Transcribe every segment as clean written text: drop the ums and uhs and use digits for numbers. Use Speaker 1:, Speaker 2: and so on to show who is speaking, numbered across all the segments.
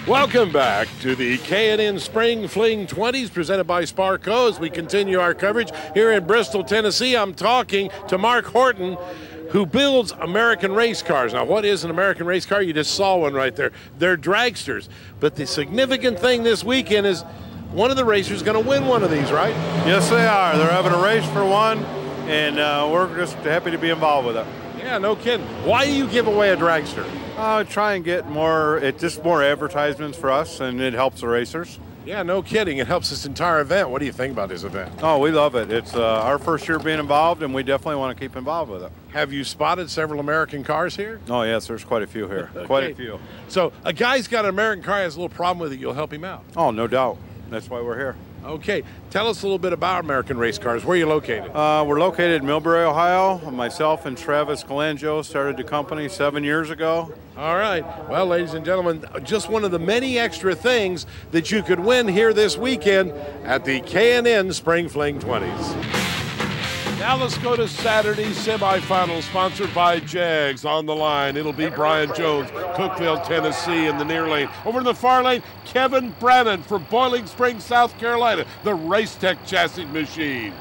Speaker 1: Welcome back to the K&N Spring Fling 20s presented by Sparco as we continue our coverage here in Bristol, Tennessee. I'm talking to Mark Horton, who builds American race cars. Now, what is an American race car? You just saw one right there. They're dragsters. But the significant thing this weekend is one of the racers going to win one of these, right?
Speaker 2: Yes, they are. They're having a race for one, and we're just happy to be involved with it.
Speaker 1: Yeah, no kidding. Why do you give away a dragster?
Speaker 2: Try and get more advertisements for us, and it helps the racers.
Speaker 1: Yeah, no kidding. It helps this entire event. What do you think about this event?
Speaker 2: Oh, we love it. It's our first year being involved, and we definitely want to keep involved with it.
Speaker 1: Have you spotted several American cars here?
Speaker 2: Oh, yes, there's quite a few here.
Speaker 1: Okay.
Speaker 2: Quite a few.
Speaker 1: So a guy's got an American car, has a little problem with it, you'll help him out?
Speaker 2: Oh, no doubt. That's why we're here.
Speaker 1: Okay. Tell us a little bit about American race cars. Where are you located?
Speaker 2: We're located in Millbury, Ohio. Myself and Travis Galangio started the company 7 years ago.
Speaker 1: All right. Well, ladies and gentlemen, just one of the many extra things that you could win here this weekend at the K&N Spring Fling 20s. Now let's go to Saturday's semifinal, sponsored by Jags. On the line, it'll be Brian Jones, Cookeville, Tennessee, in the near lane. Over in the far lane, Kevin Brannon from Boiling Springs, South Carolina, the Racetech chassis machine.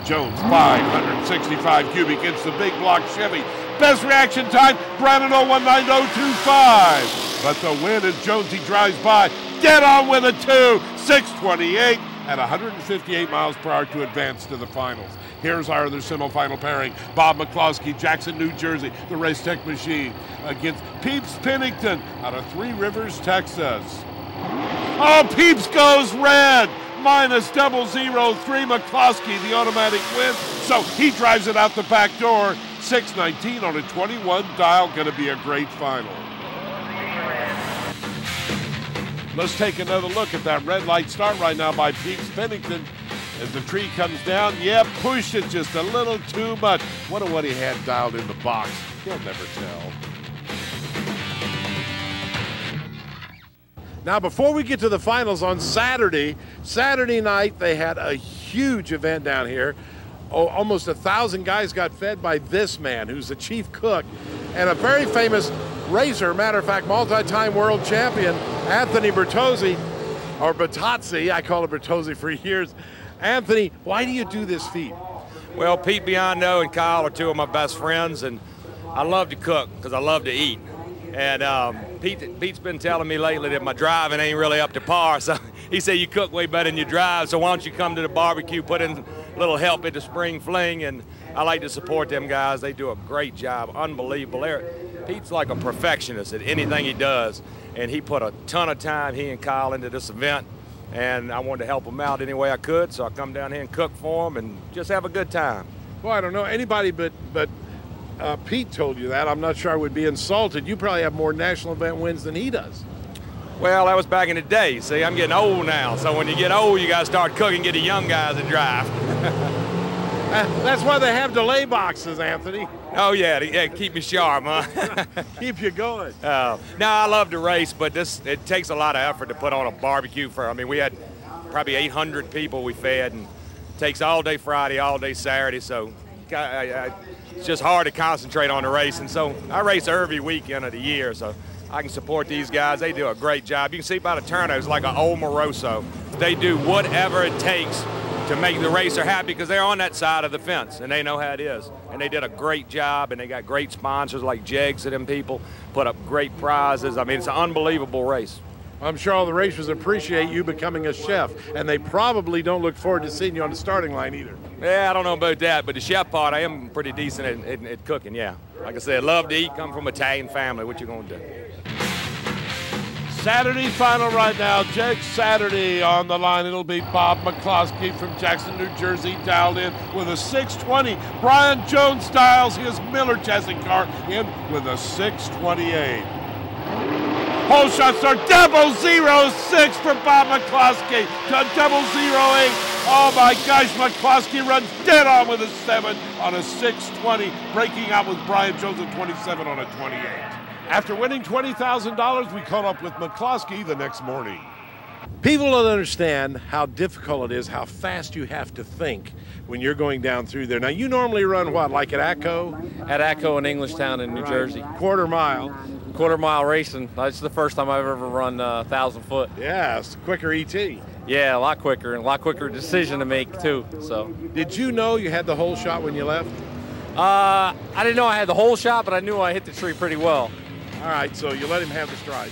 Speaker 1: Jones, 565 cubic inch, the big block Chevy. Best reaction time, Brannon 019025. But the win as Jonesy drives by, dead on with a 628 at 158 miles per hour to advance to the finals. Here's our other semifinal pairing. Bob McCloskey, Jackson, New Jersey, the Racetech machine, against Peeps Pennington out of Three Rivers, Texas. Oh, Peeps goes red. Minus 003. McCloskey, the automatic win. So he drives it out the back door. 619 on a 21 dial. Going to be a great final. Let's take another look at that red light start right now by Peeps Pennington. As the tree comes down, pushed it just a little too much. Wonder what he had dialed in the box. He'll never tell. Now, before we get to the finals on Saturday night, they had a huge event down here. Oh, almost 1,000 guys got fed by this man, who's the chief cook, and a very famous racer, matter of fact, multi-time world champion, Anthony Bertozzi, or Bertozzi, I call it Bertozzi for years. Anthony, why do you do this feat?
Speaker 3: Well, Pete Biondo and Kyle are two of my best friends, and I love to cook because I love to eat. And Pete's been telling me lately that my driving ain't really up to par, so he said, you cook way better than you drive, so why don't you come to the barbecue, put in a little help at the Spring Fling, and I like to support them guys. They do a great job, unbelievable. Pete's like a perfectionist at anything he does, and he put a ton of time, he and Kyle, into this event. And I wanted to help them out any way I could, so I come down here and cook for them and just have a good time.
Speaker 1: Well, I don't know anybody but Pete told you that. I'm not sure I would be insulted. You probably have more national event wins than he does.
Speaker 3: Well, that was back in the day. See, I'm getting old now, so when you get old, you got to start cooking, get the young guys to drive.
Speaker 1: That's why they have delay boxes, Anthony.
Speaker 3: Oh, yeah, keep me sharp, huh?
Speaker 1: Keep you going.
Speaker 3: No, I love to race, but it takes a lot of effort to put on a barbecue we had probably 800 people we fed, and it takes all day Friday, all day Saturday, so it's just hard to concentrate on the race. And so I race every weekend of the year, so I can support these guys. They do a great job. You can see by the turnout, it's like an old Moroso. They do whatever it takes to make the racer happy because they're on that side of the fence and they know how it is. And they did a great job, and they got great sponsors like Jegs and them people, put up great prizes. I mean, it's an unbelievable race.
Speaker 1: I'm sure all the racers appreciate you becoming a chef, and they probably don't look forward to seeing you on the starting line either.
Speaker 3: Yeah, I don't know about that, but the chef part, I am pretty decent at cooking, yeah. Like I said, love to eat, come from an Italian family. What you gonna do?
Speaker 1: Saturday final right now. Jake Saturday on the line. It'll be Bob McCloskey from Jackson, New Jersey, dialed in with a 620. Brian Jones dials his Miller chassis car in with a 628. Whole shot start 006 for Bob McCloskey to 008. Oh my gosh, McCloskey runs dead on with a 7 on a 620, breaking out with Brian Jones at 27 on a 28. After winning $20,000, we caught up with McCloskey the next morning. People don't understand how difficult it is, how fast you have to think when you're going down through there. Now, you normally run what, like at ACO?
Speaker 4: At ACO in Englishtown in New Jersey.
Speaker 1: Quarter mile.
Speaker 4: quarter-mile racing. That's the first time I've ever run 1,000 foot.
Speaker 1: Yeah, it's quicker ET.
Speaker 4: Yeah, a lot quicker, and a lot quicker decision to make, too. So.
Speaker 1: Did you know you had the whole shot when you left?
Speaker 4: I didn't know I had the whole shot, but I knew I hit the tree pretty well.
Speaker 1: All right, so you let him have the stride.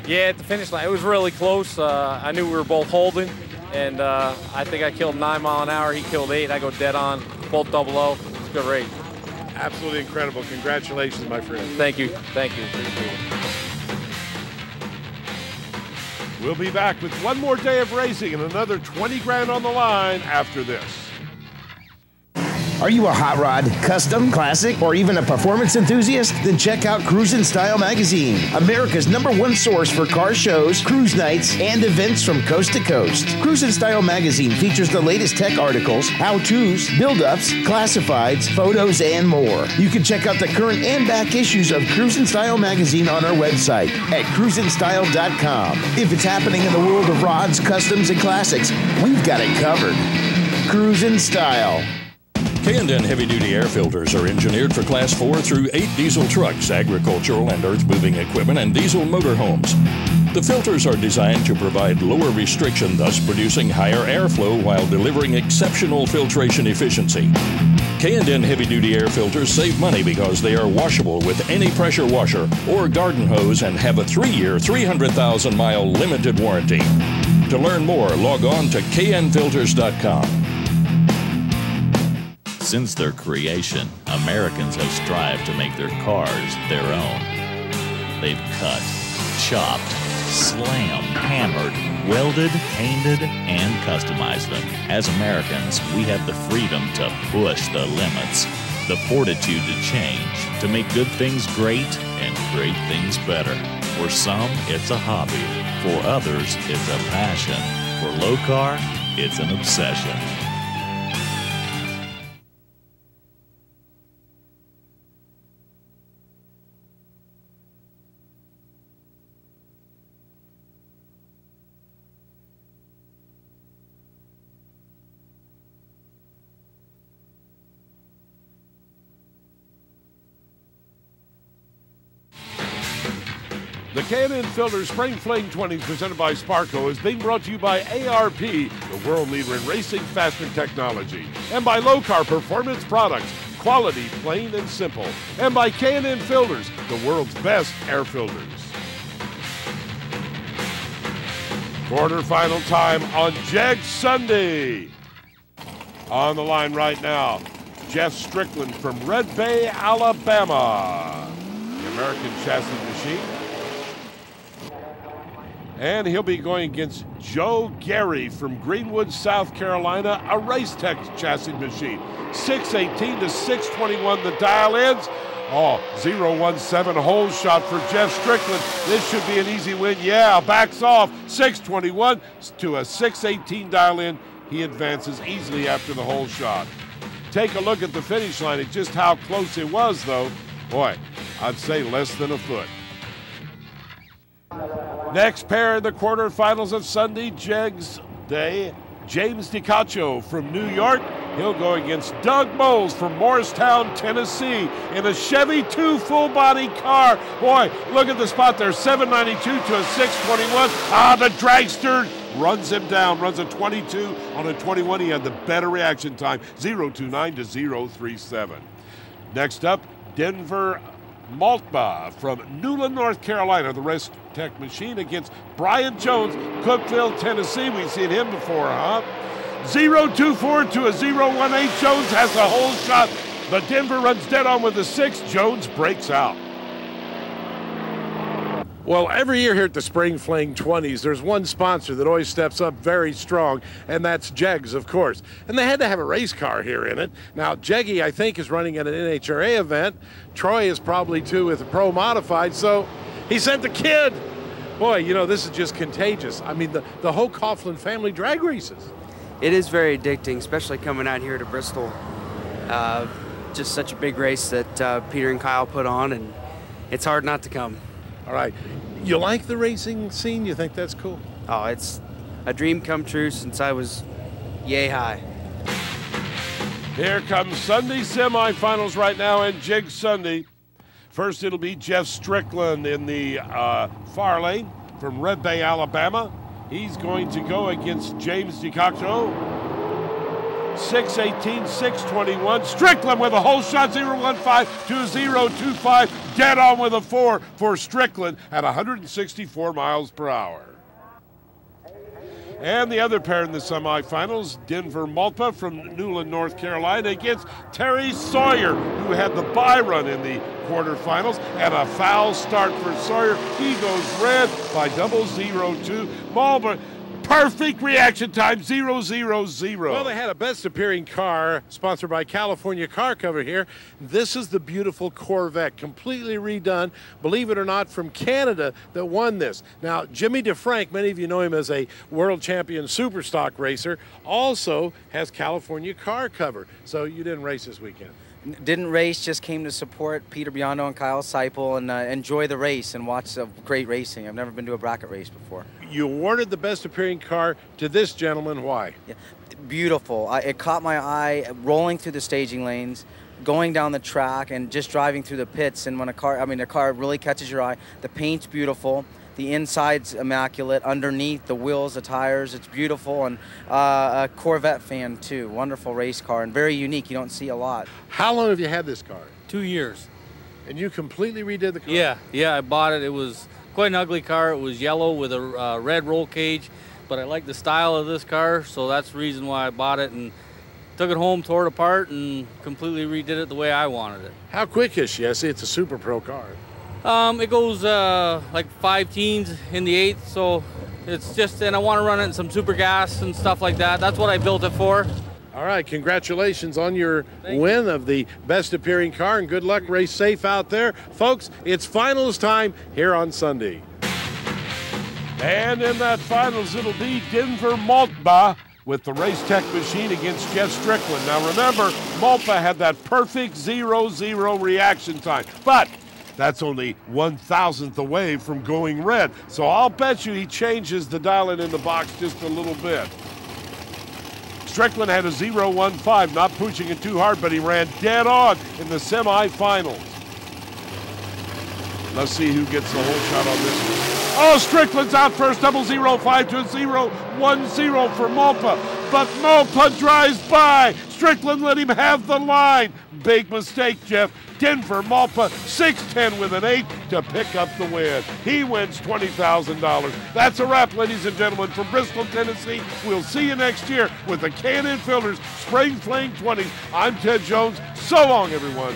Speaker 4: Yeah, at the finish line, it was really close. I knew we were both holding, and I think I killed 9 mile an hour. He killed 8. I go dead on, both 00. It's a good race.
Speaker 1: Absolutely incredible. Congratulations, my friend.
Speaker 4: Thank you. Thank you. Appreciate it.
Speaker 1: We'll be back with one more day of racing and another 20 grand on the line after this.
Speaker 5: Are you a hot rod, custom, classic, or even a performance enthusiast? Then check out Cruisin' Style Magazine, America's #1 source for car shows, cruise nights, and events from coast to coast. Cruisin' Style Magazine features the latest tech articles, how-tos, build-ups, classifieds, photos, and more. You can check out the current and back issues of Cruisin' Style Magazine on our website at cruisinstyle.com. If it's happening in the world of rods, customs, and classics, we've got it covered. Cruisin' Style.
Speaker 6: K&N heavy-duty air filters are engineered for Class 4 through 8 diesel trucks, agricultural and earth-moving equipment, and diesel motorhomes. The filters are designed to provide lower restriction, thus producing higher airflow while delivering exceptional filtration efficiency. K&N heavy-duty air filters save money because they are washable with any pressure washer or garden hose and have a 3-year, 300,000-mile limited warranty. To learn more, log on to knfilters.com.
Speaker 7: Since their creation, Americans have strived to make their cars their own. They've cut, chopped, slammed, hammered, welded, painted, and customized them. As Americans, we have the freedom to push the limits, the fortitude to change, to make good things great and great things better. For some, it's a hobby. For others, it's a passion. For Locar, it's an obsession.
Speaker 1: The K&N Spring Fling 20's presented by Sparco is being brought to you by ARP, the world leader in racing faster technology, and by Locar Performance Products, quality, plain and simple, and by K&N Filters, the world's best air filters. Quarterfinal time on Jeg Sunday. On the line right now, Jeff Strickland from Red Bay, Alabama, the American chassis machine. And he'll be going against Joe Gary from Greenwood, South Carolina, a Race Tech chassis machine. 618 to 621 the dial ends. Oh, 017 hole shot for Jeff Strickland. This should be an easy win. Yeah, backs off. 621 to a 618 dial in. He advances easily after the hole shot. Take a look at the finish line and just how close it was, though. Boy, I'd say less than a foot. Next pair in the quarterfinals of Sunday, Jeg's Day, James DiCaccio from New York. He'll go against Doug Moles from Morristown, Tennessee, in a Chevy 2 full-body car. Boy, look at the spot there, 792 to a 621. Ah, the dragster runs him down, runs a 22 on a 21. He had the better reaction time, 029 to 037. Next up, Denver Maltba from Newland, North Carolina, the Race Tech machine against Brian Jones, Cookeville, Tennessee. We've seen him before, huh? 024 to a 018. Jones has the hole shot, but Denver runs dead on with a 6. Jones breaks out. Well, every year here at the Spring Fling 20's, there's one sponsor that always steps up very strong, and that's Jegs, of course. And they had to have a race car here in it. Now, Jeggy, I think, is running at an NHRA event. Troy is probably, too, with a Pro Modified, so he sent the kid. Boy, you know, this is just contagious. I mean, the whole Coughlin family drag races.
Speaker 8: It is very addicting, especially coming out here to Bristol. Just such a big race that Peter and Kyle put on, and it's hard not to come.
Speaker 1: All right. You like the racing scene? You think that's cool?
Speaker 8: Oh, it's a dream come true since I was yay high. Here
Speaker 1: comes Sunday semifinals right now in Jig Sunday. First, it'll be Jeff Strickland in the far lane from Red Bay, Alabama. He's going to go against James DiCoccio. 6:18, 6:21. Strickland with a whole shot, 0.15 to 0.25. Dead on with a 4 for Strickland at 164 miles per hour. And the other pair in the semifinals, Denver Malpa from Newland, North Carolina against Terry Sawyer, who had the bye run in the quarterfinals, and a foul start for Sawyer. He goes red by 0.02. Malpa, perfect reaction time, 0.00.
Speaker 9: Well, they had a best appearing car sponsored by California Car Cover here. This is the beautiful Corvette, completely redone, believe it or not, from Canada that won this. Now, Jimmy DeFrank, many of you know him as a world champion super stock racer, also has California Car Cover. So you didn't race this weekend.
Speaker 10: Didn't race, just came to support Peter Biondo and Kyle Seipel and enjoy the race and watch great racing. I've never been to a bracket race before.
Speaker 9: You awarded the best appearing car to this gentleman. Why?
Speaker 10: Yeah, beautiful. It caught my eye rolling through the staging lanes, going down the track, and just driving through the pits. And when a car really catches your eye. The paint's beautiful. The inside's immaculate. Underneath, the wheels, the tires, it's beautiful. And a Corvette fan, too. Wonderful race car and very unique. You don't see a lot.
Speaker 9: How long have you had this car?
Speaker 11: 2 years.
Speaker 9: And you completely redid the car?
Speaker 11: Yeah, I bought it. It was quite an ugly car. It was yellow with a red roll cage, but I like the style of this car, so that's the reason why I bought it, and took it home, tore it apart, and completely redid it the way I wanted it.
Speaker 9: How quick is she? I see it's a super pro car.
Speaker 11: It goes like 5 teens in the 8th, so it's just, and I want to run it in some super gas and stuff like that. That's what I built it for.
Speaker 9: All right, congratulations on your win of the best appearing car, and good luck. Race safe out there. Folks, it's finals time here on Sunday.
Speaker 1: And in that finals, it'll be Denver Malpa with the Race Tech machine against Jeff Strickland. Now remember, Malpa had that perfect 0.00 reaction time, but that's only 1,000th away from going red. So I'll bet you he changes the dial-in in the box just a little bit. Strickland had a 0.15, not pushing it too hard, but he ran dead on in the semifinals. Let's see who gets the whole shot on this one. Oh, Strickland's out first, 0.05 to 0.10 for Malpa. But Malpa drives by. Strickland let him have the line. Big mistake, Jeff. Denver Malpa 6'10" with an 8 to pick up the win. He wins $20,000. That's a wrap, ladies and gentlemen, from Bristol, Tennessee. We'll see you next year with the K&N Spring Fling 20s. I'm Ted Jones. So long, everyone.